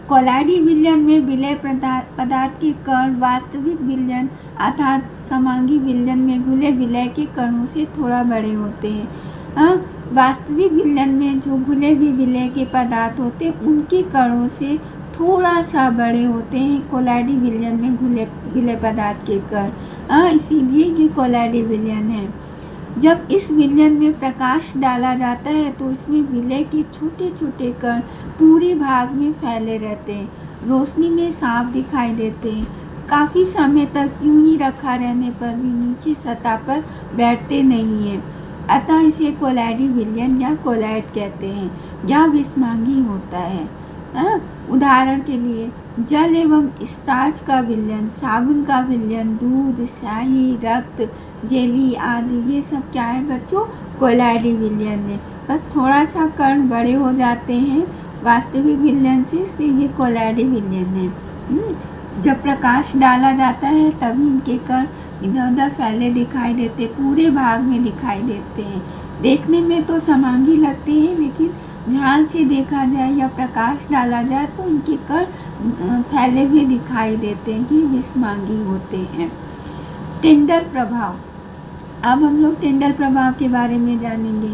कोलाडी विलयन में विलय पदार्थ के कण वास्तविक विलयन अर्थात समांगी विलयन में घुले विलय के कणों से थोड़ा बड़े होते हैं। वास्तविक विलयन में जो घुले हुए विलय के पदार्थ होते हैं उनके कणों से थोड़ा सा बड़े होते हैं कोलाडी विलयन में घुले विलय पदार्थ के कण। इसीलिए ये कोलाडी विलयन है। जब इस विलयन में प्रकाश डाला जाता है तो इसमें विलय के छोटे छोटे कण पूरे भाग में फैले रहते हैं, रोशनी में साफ दिखाई देते हैं। काफ़ी समय तक यूं ही रखा रहने पर भी नीचे सतह पर बैठते नहीं हैं, अतः इसे कोलाडी विलयन या कोलाइड कहते हैं। यह विषमांगी होता है। उदाहरण के लिए जल एवं स्टार्च का विलयन, साबुन का विलयन, दूध, स्याही, रक्त, जेली आदि, ये सब क्या है बच्चों? कोलाडी विलयन है। बस थोड़ा सा कण बड़े हो जाते हैं वास्तविक विलयन से, इसलिए ये कोलाडी विलयन है। जब प्रकाश डाला जाता है तभी इनके कण इधर उधर फैले दिखाई देते, पूरे भाग में दिखाई देते हैं। देखने में तो समांगी लगते हैं, लेकिन ध्यान से देखा जाए या प्रकाश डाला जाए तो इनके कण फैले हुए दिखाई देते हैं, ये विषमांगी होते हैं। टिंडल प्रभाव। अब हम लोग टिंडल प्रभाव के बारे में जानेंगे।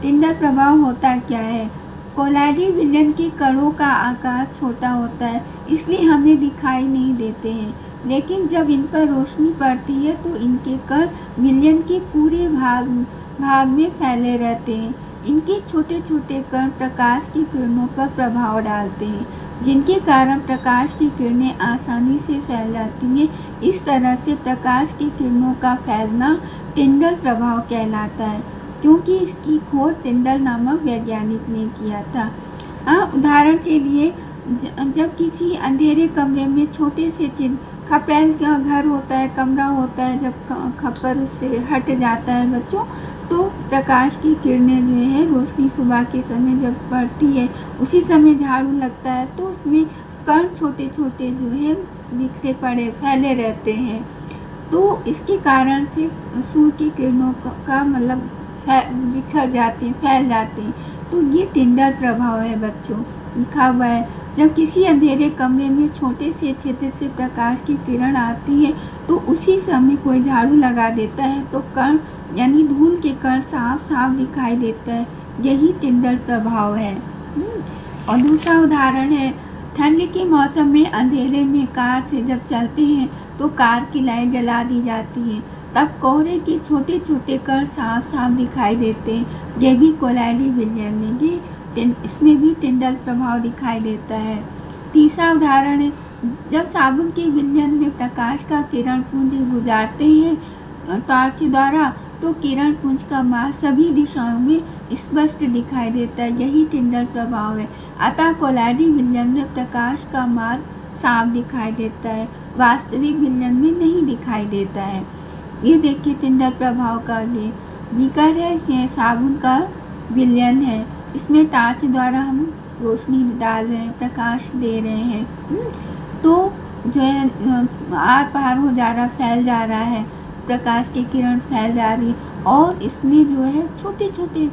टिंडल प्रभाव होता क्या है? कोलाडी विलयन के कणों का आकार छोटा होता है, इसलिए हमें दिखाई नहीं देते हैं, लेकिन जब इन पर रोशनी पड़ती है तो इनके कण विलयन के पूरे भाग में फैले रहते हैं। इनके छोटे छोटे कण प्रकाश की किरणों पर प्रभाव डालते हैं, जिनके कारण प्रकाश की किरणें आसानी से फैल जाती हैं। इस तरह से प्रकाश की किरणों का फैलना टिंडल प्रभाव कहलाता है, क्योंकि इसकी खोज टिंडल नामक वैज्ञानिक ने किया था। उदाहरण के लिए जब किसी अंधेरे कमरे में छोटे से खपरेल का घर होता है, कमरा होता है, जब खप्पर उससे हट जाता है बच्चों, तो प्रकाश की किरणें जो है रोशनी सुबह के समय जब पड़ती है, उसी समय झाड़ू लगता है तो उसमें कण छोटे छोटे जो है बिखरे पड़े फैले रहते हैं। तो इसके कारण से सूर्य की किरणों का मतलब बिखर जाते हैं, फैल जाते हैं। तो ये टिंडल प्रभाव है बच्चों, लिखा हुआ है। जब किसी अंधेरे कमरे में छोटे से क्षेत्र से प्रकाश की किरण आती है तो उसी समय कोई झाड़ू लगा देता है तो कण यानी धूल के कण साफ साफ दिखाई देता है, यही टिंडल प्रभाव है। और दूसरा उदाहरण है, ठंड के मौसम में अंधेरे में कार से जब चलते हैं तो कार की लाइट जला दी जाती है, तब कोहरे के छोटे छोटे कण साफ साफ दिखाई देते हैं, ये भी कोलाडी विलयन है। इसमें भी टिंडल प्रभाव दिखाई देता है। तीसरा उदाहरण है, जब साबुन के विलयन में प्रकाश का किरण पुंज गुजारते हैं टॉर्च द्वारा तो किरण पुंज का मार्ग सभी दिशाओं में स्पष्ट दिखाई देता है, यही टिंडल प्रभाव है। अतः कोलाडी विलयन में प्रकाश का मार्ग साफ दिखाई देता है, वास्तविक विलयन में नहीं दिखाई देता है। ये देखिए टिंडल प्रभाव का ये बीकर है, इसमें साबुन का विलयन है, इसमें टॉर्च द्वारा हम रोशनी डाल रहे हैं, प्रकाश दे रहे हैं, तो जो है आर पार हो जा रहा, फैल जा रहा है, प्रकाश की किरण फैल जा रही और इसमें जो है छोटे छोटे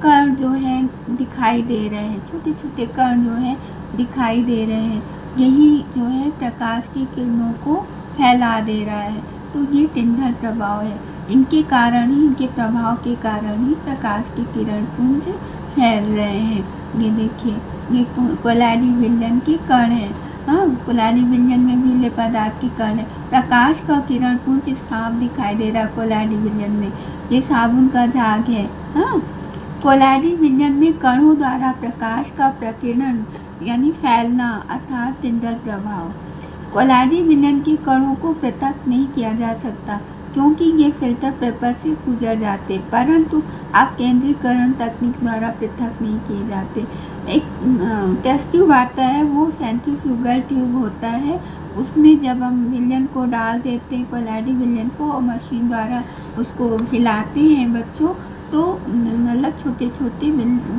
कण जो है दिखाई दे रहे हैं, छोटे छोटे कण जो है दिखाई दे रहे हैं, यही जो है प्रकाश की किरणों को फैला दे रहा है। तो ये टिंडल प्रभाव है, इनके कारण ही, इनके प्रभाव के कारण ही प्रकाश की किरण पुंज फैल रहे हैं। ये देखिए ये कोलाडी विलयन के कण है। कोलाडी विलयन में विलय पदार्थ के कण है। प्रकाश का किरण पुंज साफ दिखाई दे रहा है कोलाडी विलयन में, ये साबुन का झाग है। कोलाडी विलयन में कणों द्वारा प्रकाश का प्रकीर्णन यानी फैलना अर्थात टिंडल प्रभाव। कोलाडी विलयन के कणों को पृथक नहीं किया जा सकता क्योंकि ये फिल्टर पेपर से गुजर जाते, परंतु आप केंद्रीकरण तकनीक द्वारा पृथक नहीं किए जाते। एक टेस्ट ट्यूब आता है, वो सेंट्रीफ्यूगल ट्यूब होता है, उसमें जब हम विलयन को डाल देते हैं कोलाडी विलयन को और मशीन द्वारा उसको हिलाते हैं बच्चों, तो मतलब छोटे छोटे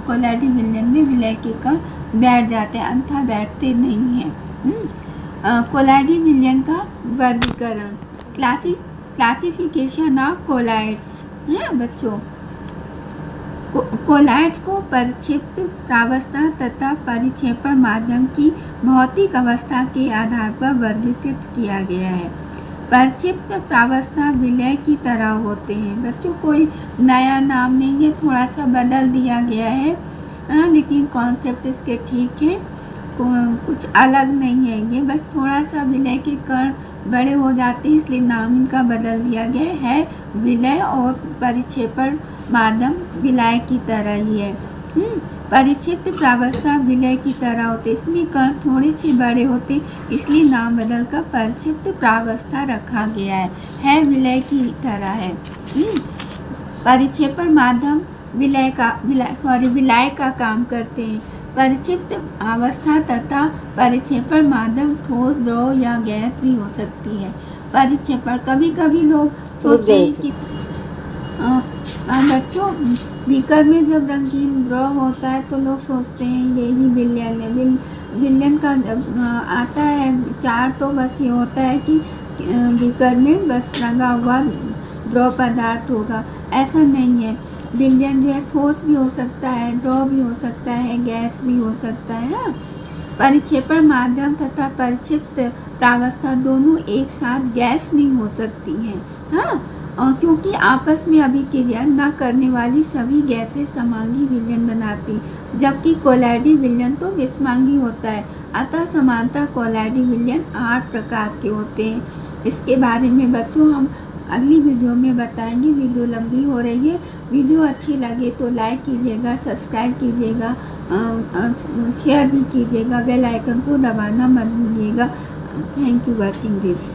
कोलाडी विलयन में विलय के कण बैठ जाते हैं, अन्यथा बैठते नहीं हैं। कोलाडी विलयन का वर्गीकरण, क्लासिफिकेशन ऑफ कोलाइड्स है बच्चों। कोलैड्स को परिक्षिप्त प्रावस्था तथा परिक्षेपण माध्यम की भौतिक अवस्था के आधार पर वर्गीकृत किया गया है। परिक्षिप्त प्रावस्था विलय की तरह होते हैं। बच्चों कोई नया नाम नहीं है, थोड़ा सा बदल दिया गया है, लेकिन कॉन्सेप्ट इसके ठीक है, कुछ अलग नहीं है। ये बस थोड़ा सा विलय के कण बड़े हो जाते हैं, इसलिए नाम इनका बदल दिया गया है। विलय और परिक्षेपण माध्यम विलय की तरह ही है। परिक्षिप्त प्रावस्था विलय की तरह होते, इसमें कण थोड़े से बड़े होते, इसलिए नाम बदलकर परिक्षिप्त प्रावस्था रखा गया है विलय की तरह है। परिक्षेपण माध्यम विलय का काम करते हैं। परिक्षिप्त अवस्था तथा परिक्षेपण माध्यम ठोस, द्रव या गैस भी हो सकती है। परिक्षेपण कभी कभी लोग सोचते हैं कि बच्चों बीकर में जब रंगीन द्रव होता है तो लोग सोचते हैं यही विलयन है। विलयन का आता है विचार तो बस ये होता है कि बीकर में बस रंगा हुआ द्रव पदार्थ होगा, ऐसा नहीं है। विलयन जो है ठोस भी हो सकता है, द्रव भी हो सकता है, गैस भी हो सकता है। परिक्षेपण माध्यम तथा परिक्षिप्त प्रावस्था दोनों एक साथ गैस नहीं हो सकती हैं, क्योंकि आपस में अभिक्रिया न करने वाली सभी गैसें समांगी विलयन बनाती, जबकि कोलैडी विलयन तो विषमांगी होता है। अतः समानता कोलैडी विलयन 8 प्रकार के होते हैं। इसके बारे में बच्चों हम अगली वीडियो में बताएंगे। वीडियो लंबी हो रही है। वीडियो अच्छी लगे तो लाइक कीजिएगा, सब्सक्राइब कीजिएगा, शेयर भी कीजिएगा, बेल आइकन को दबाना मत भूलिएगा। Thank you watching this.